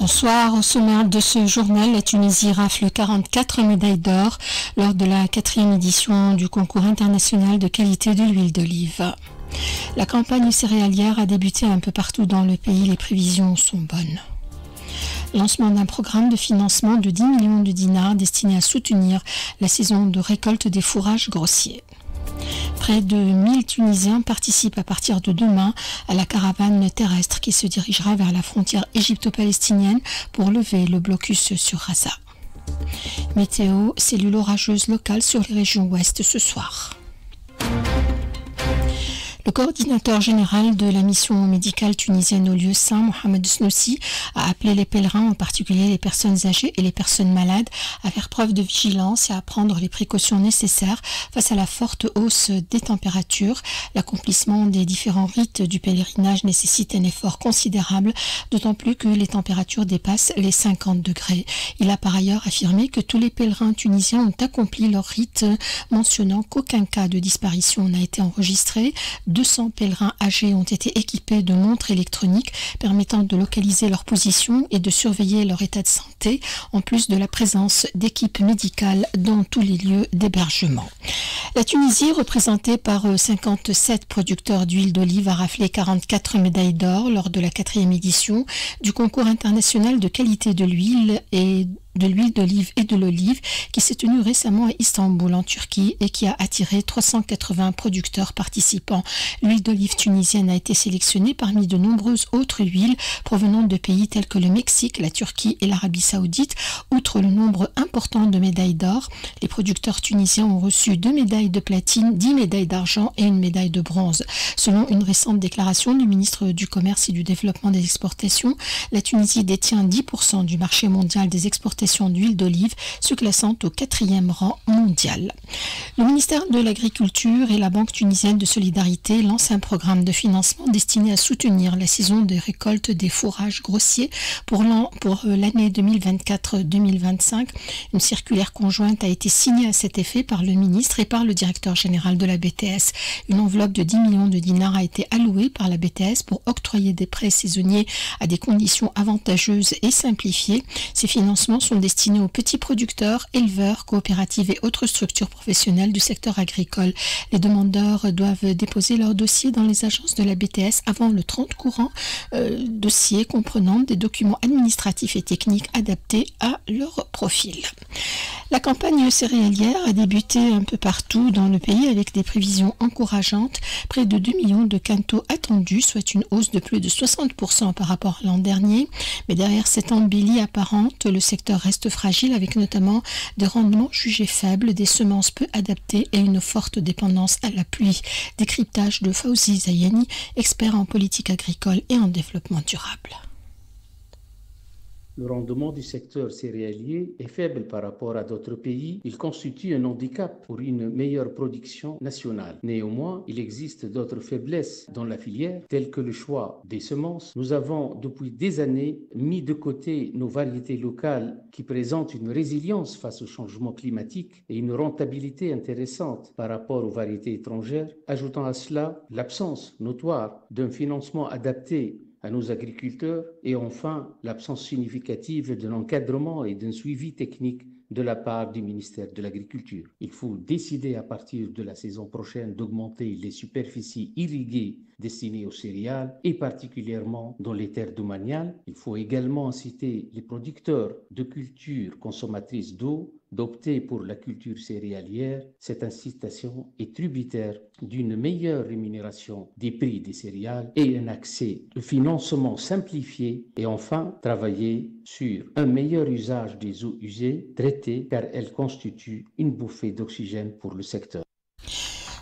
Bonsoir, au sommaire de ce journal, la Tunisie rafle 44 médailles d'or lors de la 4e édition du concours international de qualité de l'huile d'olive. La campagne céréalière a débuté un peu partout dans le pays, les prévisions sont bonnes. Lancement d'un programme de financement de 10 millions de dinars destiné à soutenir la saison de récolte des fourrages grossiers. Près de 1000 Tunisiens participent à partir de demain à la caravane terrestre qui se dirigera vers la frontière égypto-palestinienne pour lever le blocus sur Gaza. Météo, cellule orageuse locale sur les régions ouest ce soir. Le coordinateur général de la mission médicale tunisienne au lieu saint, Mohamed Snoussi, a appelé les pèlerins, en particulier les personnes âgées et les personnes malades, à faire preuve de vigilance et à prendre les précautions nécessaires face à la forte hausse des températures. L'accomplissement des différents rites du pèlerinage nécessite un effort considérable, d'autant plus que les températures dépassent les 50 degrés. Il a par ailleurs affirmé que tous les pèlerins tunisiens ont accompli leur rite, mentionnant qu'aucun cas de disparition n'a été enregistré. 200 pèlerins âgés ont été équipés de montres électroniques permettant de localiser leur position et de surveiller leur état de santé, en plus de la présence d'équipes médicales dans tous les lieux d'hébergement. La Tunisie, représentée par 57 producteurs d'huile d'olive, a raflé 44 médailles d'or lors de la 4e édition du concours international de qualité de l'huile d'olive et de l'olive qui s'est tenu récemment à Istanbul en Turquie et qui a attiré 380 producteurs participants. L'huile d'olive tunisienne a été sélectionnée parmi de nombreuses autres huiles provenant de pays tels que le Mexique, la Turquie et l'Arabie Saoudite. Outre le nombre important de médailles d'or, les producteurs tunisiens ont reçu 2 médailles de platine, 10 médailles d'argent et une médaille de bronze. Selon une récente déclaration du ministre du Commerce et du Développement des Exportations, la Tunisie détient 10% du marché mondial des exportations d'huile d'olive, se classant au 4e rang mondial. Le ministère de l'Agriculture et la Banque tunisienne de solidarité lancent un programme de financement destiné à soutenir la saison de récolte des fourrages grossiers pour l'année 2024-2025. Une circulaire conjointe a été signée à cet effet par le ministre et par le directeur général de la BTS. Une enveloppe de 10 millions de dinars a été allouée par la BTS pour octroyer des prêts saisonniers à des conditions avantageuses et simplifiées. Ces financements sont destinés aux petits producteurs, éleveurs, coopératives et autres structures professionnelles du secteur agricole. Les demandeurs doivent déposer leur dossier dans les agences de la BTS avant le 30 courant, dossier comprenant des documents administratifs et techniques adaptés à leur profil. La campagne céréalière a débuté un peu partout dans le pays avec des prévisions encourageantes. Près de 2 millions de quintaux attendus, soit une hausse de plus de 60% par rapport à l'an dernier. Mais derrière cette embellie apparente, le secteur reste fragile avec notamment des rendements jugés faibles, des semences peu adaptées et une forte dépendance à la pluie. Décryptage de Fawzi Zayani, expert en politique agricole et en développement durable. Le rendement du secteur céréalier est faible par rapport à d'autres pays. Il constitue un handicap pour une meilleure production nationale. Néanmoins, il existe d'autres faiblesses dans la filière, telles que le choix des semences. Nous avons depuis des années mis de côté nos variétés locales qui présentent une résilience face au changement climatique et une rentabilité intéressante par rapport aux variétés étrangères. Ajoutant à cela l'absence notoire d'un financement adapté à nos agriculteurs et enfin l'absence significative d'un encadrement et d'un suivi technique de la part du ministère de l'Agriculture. Il faut décider à partir de la saison prochaine d'augmenter les superficies irriguées destinées aux céréales et particulièrement dans les terres domaniales. Il faut également inciter les producteurs de cultures consommatrices d'eau d'opter pour la culture céréalière. Cette incitation est tributaire d'une meilleure rémunération des prix des céréales et un accès au financement simplifié et enfin travailler sur un meilleur usage des eaux usées traitées car elles constituent une bouffée d'oxygène pour le secteur.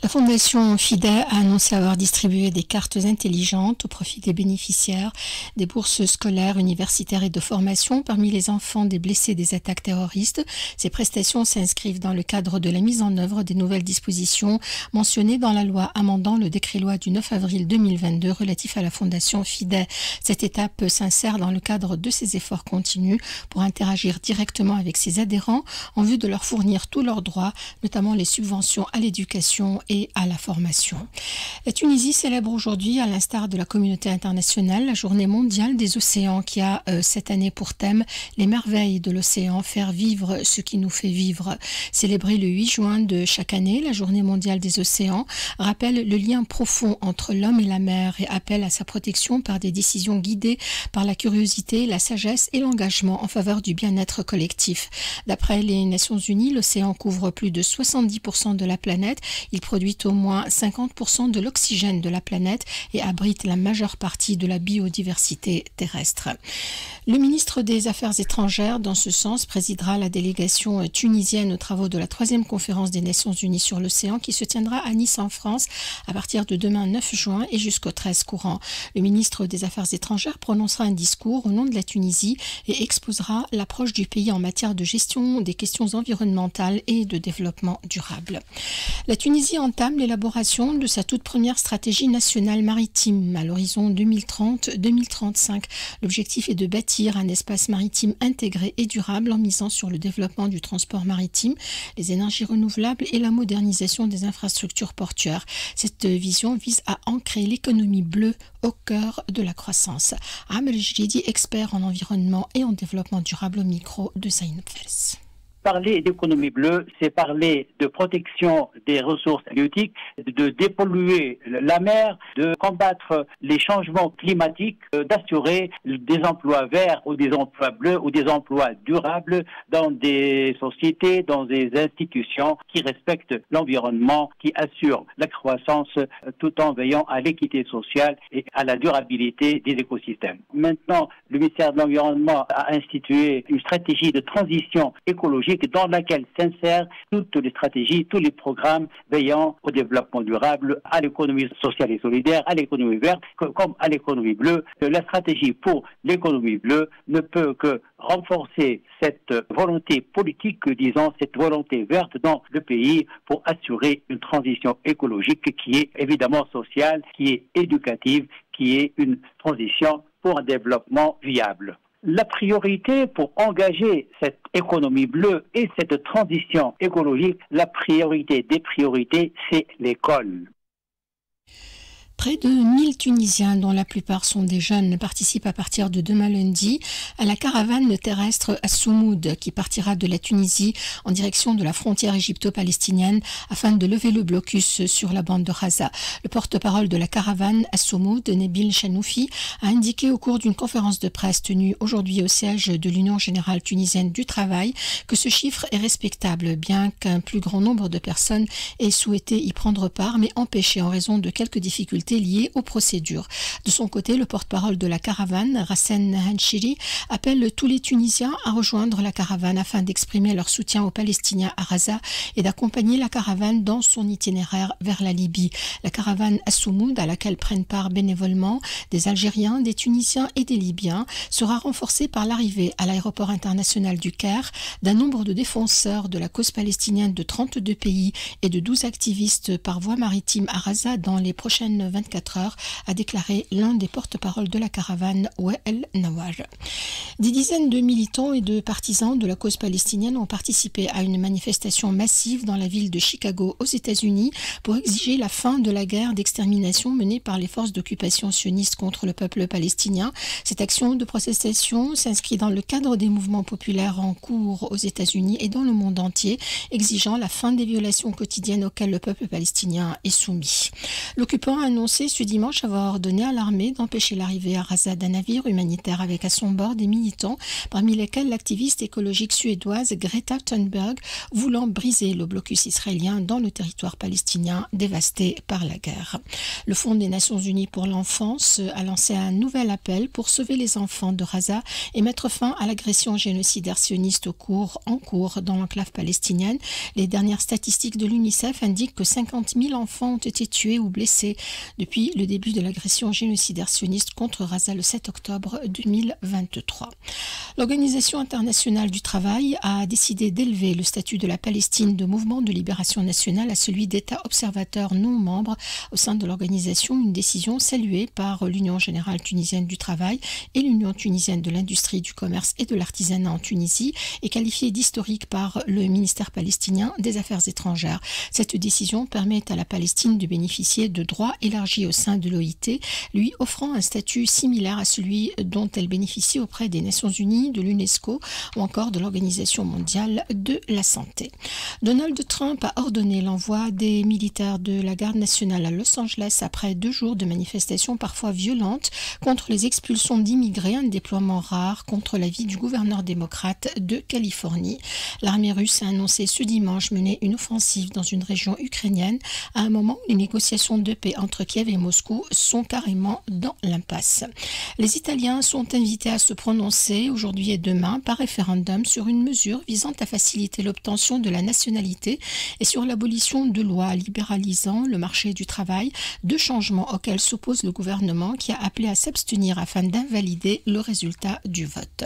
La Fondation FIDE a annoncé avoir distribué des cartes intelligentes au profit des bénéficiaires des bourses scolaires, universitaires et de formation parmi les enfants des blessés des attaques terroristes. Ces prestations s'inscrivent dans le cadre de la mise en œuvre des nouvelles dispositions mentionnées dans la loi amendant le décret-loi du 9 avril 2022 relatif à la Fondation FIDE. Cette étape s'insère dans le cadre de ses efforts continus pour interagir directement avec ses adhérents en vue de leur fournir tous leurs droits, notamment les subventions à l'éducation et et à la formation. La Tunisie célèbre aujourd'hui, à l'instar de la communauté internationale, la journée mondiale des océans qui a cette année pour thème les merveilles de l'océan, faire vivre ce qui nous fait vivre. Célébrée le 8 juin de chaque année, la journée mondiale des océans rappelle le lien profond entre l'homme et la mer et appelle à sa protection par des décisions guidées par la curiosité, la sagesse et l'engagement en faveur du bien-être collectif. D'après les Nations Unies, l'océan couvre plus de 70% de la planète. Il produit au moins 50% de l'oxygène de la planète et abrite la majeure partie de la biodiversité terrestre. Le ministre des Affaires étrangères, dans ce sens, présidera la délégation tunisienne aux travaux de la 3e conférence des Nations Unies sur l'océan qui se tiendra à Nice en France à partir de demain 9 juin et jusqu'au 13 courant. Le ministre des Affaires étrangères prononcera un discours au nom de la Tunisie et exposera l'approche du pays en matière de gestion des questions environnementales et de développement durable. La Tunisie entame l'élaboration de sa toute première stratégie nationale maritime à l'horizon 2030-2035. L'objectif est de bâtir un espace maritime intégré et durable en misant sur le développement du transport maritime, les énergies renouvelables et la modernisation des infrastructures portuaires. Cette vision vise à ancrer l'économie bleue au cœur de la croissance. Amel Jridi, expert en environnement et en développement durable au micro de Zainab Fels. Parler d'économie bleue, c'est parler de protection des ressources halieutiques, de dépolluer la mer, de combattre les changements climatiques, d'assurer des emplois verts ou des emplois bleus ou des emplois durables dans des sociétés, dans des institutions qui respectent l'environnement, qui assurent la croissance tout en veillant à l'équité sociale et à la durabilité des écosystèmes. Maintenant, le ministère de l'Environnement a institué une stratégie de transition écologique dans laquelle s'insèrent toutes les stratégies, tous les programmes veillant au développement durable, à l'économie sociale et solidaire, à l'économie verte, comme à l'économie bleue. La stratégie pour l'économie bleue ne peut que renforcer cette volonté politique, disons, cette volonté verte dans le pays pour assurer une transition écologique qui est évidemment sociale, qui est éducative, qui est une transition pour un développement viable. La priorité pour engager cette économie bleue et cette transition écologique, la priorité des priorités, c'est l'école. Près de 1000 Tunisiens, dont la plupart sont des jeunes, participent à partir de demain lundi à la caravane terrestre à Soumoud qui partira de la Tunisie en direction de la frontière égypto-palestinienne afin de lever le blocus sur la bande de Gaza. Le porte-parole de la caravane à Soumoud, Nabil Chanoufi, a indiqué au cours d'une conférence de presse tenue aujourd'hui au siège de l'Union générale tunisienne du travail que ce chiffre est respectable, bien qu'un plus grand nombre de personnes aient souhaité y prendre part, mais empêché en raison de quelques difficultés liées aux procédures. De son côté, le porte-parole de la caravane, Rassen Hanchiri, appelle tous les Tunisiens à rejoindre la caravane afin d'exprimer leur soutien aux Palestiniens à Gaza et d'accompagner la caravane dans son itinéraire vers la Libye. La caravane à Soumoud, à laquelle prennent part bénévolement des Algériens, des Tunisiens et des Libyens, sera renforcée par l'arrivée à l'aéroport international du Caire d'un nombre de défenseurs de la cause palestinienne de 32 pays et de 12 activistes par voie maritime à Gaza dans les prochaines 24 heures, a déclaré l'un des porte-paroles de la caravane, Wael Nawar. Des dizaines de militants et de partisans de la cause palestinienne ont participé à une manifestation massive dans la ville de Chicago aux États-Unis pour exiger la fin de la guerre d'extermination menée par les forces d'occupation sionistes contre le peuple palestinien. Cette action de protestation s'inscrit dans le cadre des mouvements populaires en cours aux États-Unis et dans le monde entier, exigeant la fin des violations quotidiennes auxquelles le peuple palestinien est soumis. L'occupant a annoncé ce dimanche avoir ordonné à l'armée d'empêcher l'arrivée à Gaza d'un navire humanitaire avec à son bord des militants, parmi lesquels l'activiste écologique suédoise Greta Thunberg, voulant briser le blocus israélien dans le territoire palestinien dévasté par la guerre. Le Fonds des Nations Unies pour l'enfance a lancé un nouvel appel pour sauver les enfants de Gaza et mettre fin à l'agression génocidaire sioniste en cours dans l'enclave palestinienne. Les dernières statistiques de l'UNICEF indiquent que 50 000 enfants ont été tués ou blessés depuis le début de l'agression génocidaire sioniste contre Gaza le 7 octobre 2023. L'Organisation internationale du travail a décidé d'élever le statut de la Palestine de mouvement de libération nationale à celui d'État observateur non membre au sein de l'organisation, une décision saluée par l'Union générale tunisienne du travail et l'Union tunisienne de l'industrie, du commerce et de l'artisanat en Tunisie et qualifiée d'historique par le ministère palestinien des Affaires étrangères. Cette décision permet à la Palestine de bénéficier de droits élargis au sein de l'OIT, lui offrant un statut similaire à celui dont elle bénéficie auprès des Nations Unies, de l'UNESCO ou encore de l'Organisation mondiale de la santé. Donald Trump a ordonné l'envoi des militaires de la garde nationale à Los Angeles après 2 jours de manifestations parfois violentes contre les expulsions d'immigrés, un déploiement rare contre la vie du gouverneur démocrate de Californie. L'armée russe a annoncé ce dimanche mener une offensive dans une région ukrainienne à un moment où les négociations de paix entre Kiev et Moscou sont carrément dans l'impasse. Les Italiens sont invités à se prononcer aujourd'hui et demain par référendum sur une mesure visant à faciliter l'obtention de la nationalité et sur l'abolition de lois libéralisant le marché du travail, 2 changements auxquels s'oppose le gouvernement qui a appelé à s'abstenir afin d'invalider le résultat du vote.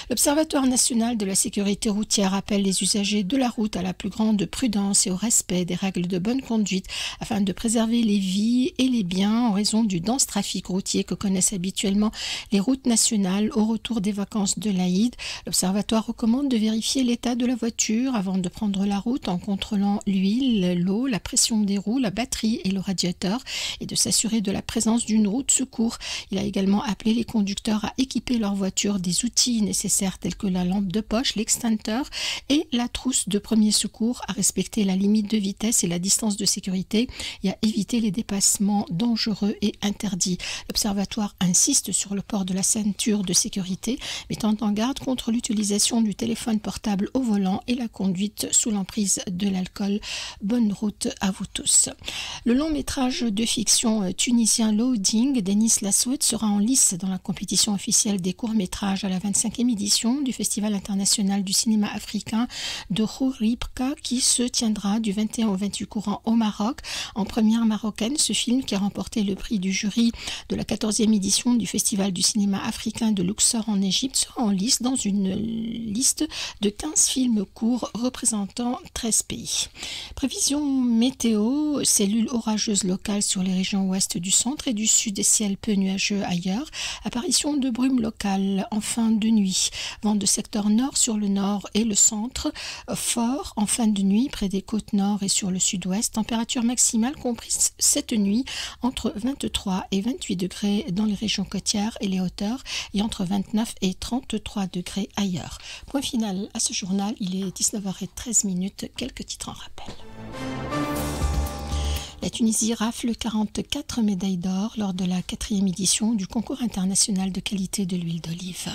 L'Observatoire national de la sécurité routière appelle les usagers de la route à la plus grande prudence et au respect des règles de bonne conduite afin de préserver les vies et les biens en raison du dense trafic routier que connaissent habituellement les routes nationales au retour des vacances de l'Aïd. L'Observatoire recommande de vérifier l'état de la voiture avant de prendre la route en contrôlant l'huile, l'eau, la pression des roues, la batterie et le radiateur et de s'assurer de la présence d'une roue de secours. Il a également appelé les conducteurs à équiper leur voiture des outils nécessaires tels que la lampe de poche, l'extincteur et la trousse de premier secours, à respecter la limite de vitesse et la distance de sécurité et à éviter les dépassements dangereux et interdits. L'Observatoire insiste sur le port de la ceinture de sécurité, mettant en garde contre l'utilisation du téléphone portable au volant et la conduite sous l'emprise de l'alcool. Bonne route à vous tous. Le long métrage de fiction tunisien Loading d'Enis Lassouet sera en lice dans la compétition officielle des courts-métrages à la 25e édition du Festival international du cinéma africain de Khouribga qui se tiendra du 21 au 28 courant au Maroc. En première marocaine, ce film qui a remporté le prix du jury de la 14e édition du Festival du cinéma africain de Luxor en Égypte sera en lice dans une liste de 15 films courts représentant 13 pays. Prévision météo, cellules orageuses locales sur les régions ouest du centre et du sud, des ciels peu nuageux ailleurs, apparition de brumes locales en fin de nuit, vent de secteur nord sur le nord et le centre, fort en fin de nuit près des côtes nord et sur le sud-ouest, température maximale comprise cette nuit entre 23 et 28 degrés dans les régions côtières et les hauteurs et entre 29 et 33 degrés ailleurs. Point final à ce journal, il est 19h13, quelques titres en rappel. La Tunisie rafle 44 médailles d'or lors de la 4e édition du concours international de qualité de l'huile d'olive.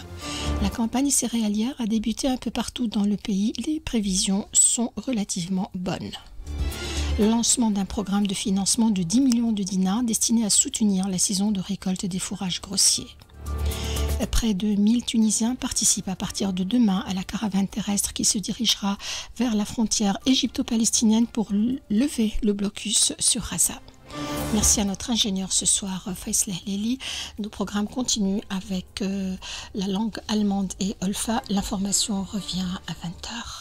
La campagne céréalière a débuté un peu partout dans le pays. Les prévisions sont relativement bonnes. Le lancement d'un programme de financement de 10 millions de dinars destiné à soutenir la saison de récolte des fourrages grossiers. Près de 1000 Tunisiens participent à partir de demain à la caravane terrestre qui se dirigera vers la frontière égypto-palestinienne pour lever le blocus sur Gaza. Merci à notre ingénieur ce soir, Faisal Leli. Nos programmes continuent avec la langue allemande et Olfa. L'information revient à 20h.